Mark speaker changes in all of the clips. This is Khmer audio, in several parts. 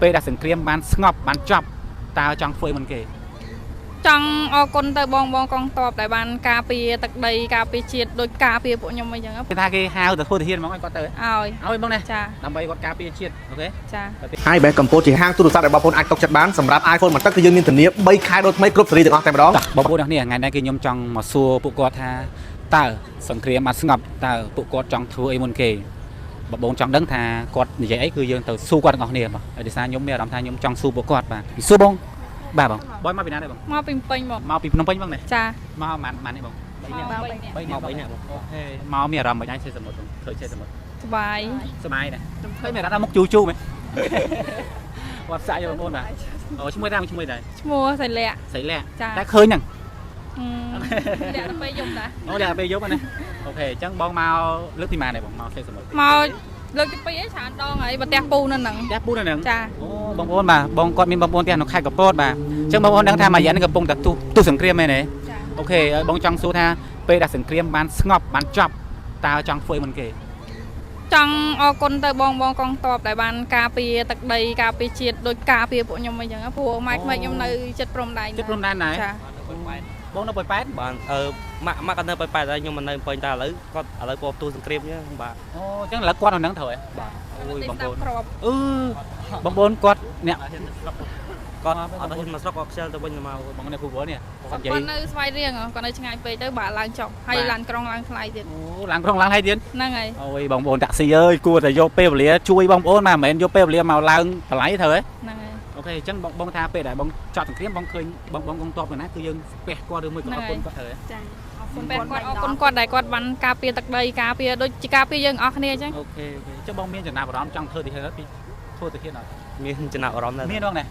Speaker 1: ពេលដែលសង្គ្រាមបានស្ងប់បានចប់តើចង់ធ្វើមិនគេ
Speaker 2: ចង់អរគុណទៅបងកងទ័ពដែលបានការពារទឹកដីការពារជាតិដោយការពារពួកខ្ញុំអីចឹង
Speaker 1: គេថាគេហៅទៅធ្វើទាហានហ្មងឲ្យគាត់ទៅឲ្យបងណា
Speaker 2: ចា
Speaker 1: ដើម្បីគាត់ការពារជាតិអូខេ
Speaker 2: ចា
Speaker 3: ហើយបែបកម្ពុជាជាហាងទូរស័ព្ទរបស់បងប្អូនអាចຕົកចិត្តបានសម្រាប់ iPhone មួយទឹកគឺយើងមានធានា3ខែដូចថ្មីគ្រប់ស៊េរីទាំងអស់តែម្ដង
Speaker 1: បងប្អូនទាំងនេះថ្ងៃនេះគេខ្ញុំចង់មកសួរពួកគាត់ថាតើសង្គ្រាមបានស្ងប់តើពួកគាត់ចង់ធ្វើអីមុនគេបងចង់ដឹងថាគាត់និយាយអីគឺយើងទៅសួរគាត់ទាំងអស់គ្នាបាទដោយសារខ្ញុំមានអារម្មណ៍ថាខ្ញុំចង់សួរពួកគាត់បាទសួរបងបាទបងមកពីណាដែរបង
Speaker 2: មកពីពេញបង
Speaker 1: មកពីភ្នំពេញបងណា
Speaker 2: ចា
Speaker 1: មកម៉ាននេះបង
Speaker 2: 3នាក់
Speaker 1: មក3នាក់បងអូខេមកមានអារម្មណ៍មិនអាចchơiសមុទ្រធ្វើchơiសមុទ្រ
Speaker 2: សបាយ
Speaker 1: ណាឃើញមានរត់ដល់មុខជូជូមែនវត្តសាយបងប្អូនបាទអូឈ្មោះដែរឈ្មោះ
Speaker 2: សៃលាក់
Speaker 1: តែឃើញហ្នឹង
Speaker 2: លាក់ទៅពេលយប់តា
Speaker 1: អូលាក់ទៅពេលយប់ណាអូខេអញ្ចឹងបងមកលើកទីម៉ានដែរបងមកchơiសមុទ្រ
Speaker 2: មកលើកទី2អីច្រើនដងហើយផ្ទះពូនៅហ្នឹង
Speaker 1: ផ្ទះពូនៅហ្នឹង
Speaker 2: ចា
Speaker 1: អូបងប្អូនបាទបងគាត់មានបងប្អូនផ្ទះនៅខេត្តកំពតបាទអញ្ចឹងបងប្អូនដឹងថាមួយយ៉ាងនេះកំពុងតែទុះសង្គ្រាមមែនទេអូខេហើយបងចង់សួរថាពេលដែលសង្គ្រាមបានស្ងប់បានចប់តើចង់ធ្វើមិនគេ
Speaker 2: ចង់អរគុណទៅបងកងទ័ពដែលបានការពារទឹកដីការពារជាតិដោយការពារពួកខ្ញុំអីចឹងព្រោះម៉ែខ្ញុំនៅចិត្តព្រំដែន
Speaker 1: ចិត្តព្រំដែនណា
Speaker 2: ចា
Speaker 1: បងនៅប៉ោយប៉ែត
Speaker 4: បានម៉ាក់គាត់នៅប៉ោយប៉ែតហើយខ្ញុំមិននៅពេញតែឥឡូវគាត់ឥឡូវពោទូសង្គ្រាមចឹងបាទ
Speaker 1: អូអញ្ចឹងឥឡូវគាត់នៅហ្នឹងត្រូវហ៎
Speaker 2: បាទ
Speaker 1: អូយបងប្អូនបងប្អូនគាត់អ្នក
Speaker 4: គាត់អត់ហ៊ានមកស្រុកគាត់ខ្ជិលទៅវិញទៅមក
Speaker 1: បងនៅភូមិវត្តនេះ
Speaker 2: គាត់និយាយគាត់នៅស្វាយរៀងគាត់នៅឆ្ងាយពេកទៅបាទឡើងចុះហើយឡានក្រុងឡើងថ្លៃទៀត
Speaker 1: អូឡានក្រុងឡើងថ្លៃទៀត
Speaker 2: ហ្នឹងហើយ
Speaker 1: អូយបងប្អូនតាក់ស៊ីអើយគួរតែយកពេលវេលាជួយបងប្អូនមិនមែនយកពេលវេលាមកឡើងតម្លៃត្រូវហ៎
Speaker 2: ហ្នឹងហើយ
Speaker 1: អូខេអញ្ចឹងបងថាពេលដែលបងចប់សង្គ្រាមបងឃើញបងកងទ័ពណាគឺយើងស្ពះគាត់ឬមួយក៏អរគុណគាត់ត្រូវហ៎
Speaker 2: ចាអរគុណគាត់អរគុណគាត់ដែលគាត់បានការពារទឹកដីការពារដូចជាការពារយើងអស់គ្នាអញ្ចឹង
Speaker 1: អូខេអញ្ចឹងបងមានចំណាប់អារម្មណ៍ចង់ធ្វើទីហ្នឹងពីធ្វើទៅទៀតអត់
Speaker 4: មានចំណាប់អារម្មណ៍ដែរ
Speaker 1: មានបងណា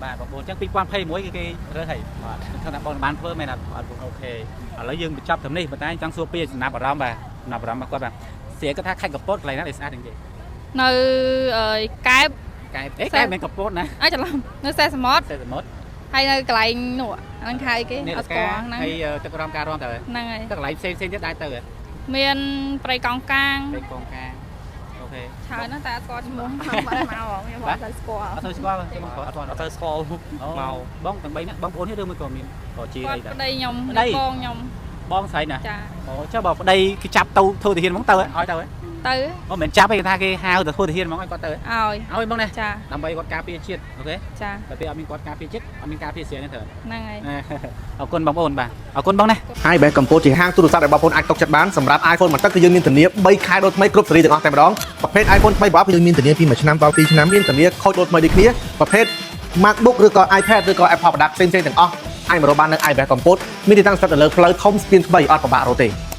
Speaker 1: បាទបងប្អូនអញ្ចឹង2021គឺគេរើសហើយបាទថាបងបានធ្វើមែនអត់អូខេឥឡូវយើងបញ្ចប់ត្រឹមនេះប៉ុន្តែចង់សួរពីចំណាប់អារម្មណ៍បាទចំណាប់អារម្មណ៍របស់គាត់បាទស្រីគាត់ថាខេត្តកំពតកន្លែងណាដែលស្អាតជាងគេ
Speaker 2: នៅកែប
Speaker 1: កែបមិនកំពតណា
Speaker 2: អើច្រឡំនៅសេសមុទ្រហើយនៅកន្លែងនោះហ្នឹងខៃគេ
Speaker 1: អត់ស្គាល់ហ្នឹងហើយទឹករំការរំទៅ
Speaker 2: ហ្នឹងហើយ
Speaker 1: ទឹកកន្លែងផ្សេងទៀតដែរទៅ
Speaker 2: មានព្រៃកោងកាង
Speaker 1: អូខេ
Speaker 2: ច្រើនណាស់តែអត់ស្គាល់ឈ្មោះខ្ញុំបាត់មកខ្ញុំអត់ទៅស្គាល់
Speaker 1: អត់ទៅស្គាល់ខ្ញុំអត់
Speaker 4: ទៅស្គាល់មក
Speaker 1: បងទាំង3នាក់បងប្អូននេះឬមួយក៏មានក៏ជាអីដែរ
Speaker 2: ប្តីខ្ញុំបងខ្ញុំ
Speaker 1: បងស្រីណា
Speaker 2: ចា
Speaker 1: អូចុះបើប្តីគេចាប់ទៅធ្វើទាហានហ្មងទៅឲ្យទៅ
Speaker 2: ទៅ
Speaker 1: អូមិនចាប់ទេគេថាគេហៅទៅធ្វើទាហានហ្មងឲ្យគាត់ទៅឲ្យបងណា
Speaker 2: ចា
Speaker 1: ដើម្បីគាត់ការពារជាតិអូខេ
Speaker 2: ចា
Speaker 1: តែពេលអត់មានគាត់ការពារជាតិអត់មានការពារស្រីនេះត្រូវ
Speaker 2: ហ្នឹងហើយ
Speaker 1: អរគុណបងប្អូនបាទអរគុណបងណា
Speaker 3: ហើយបែបកម្ពុជាជាហាងទូរស័ព្ទរបស់បងប្អូនអាចຕົកចិត្តបានសម្រាប់ iPhone មួយទឹកគឺយើងមានធានា3ខែដូចថ្មីគ្រប់ស៊េរីទាំងអស់តែម្ដងប្រភេទ iPhone ថ្មីរបស់យើងមានធានាពី1ឆ្នាំដល់2ឆ្នាំមានធានាខូចដូចថ្មីដូចគ្នាប្រភេទ MacBook ឬក៏ iPad ឬក៏ Apple product ផ្សេងៗទាំងអស់អាចមករកបាននៅ iBest កម្ពុជាមានទីតាំងស្ថិតនៅលើផ្លូវធំស្ពាន3អត់ពិបាករកទេ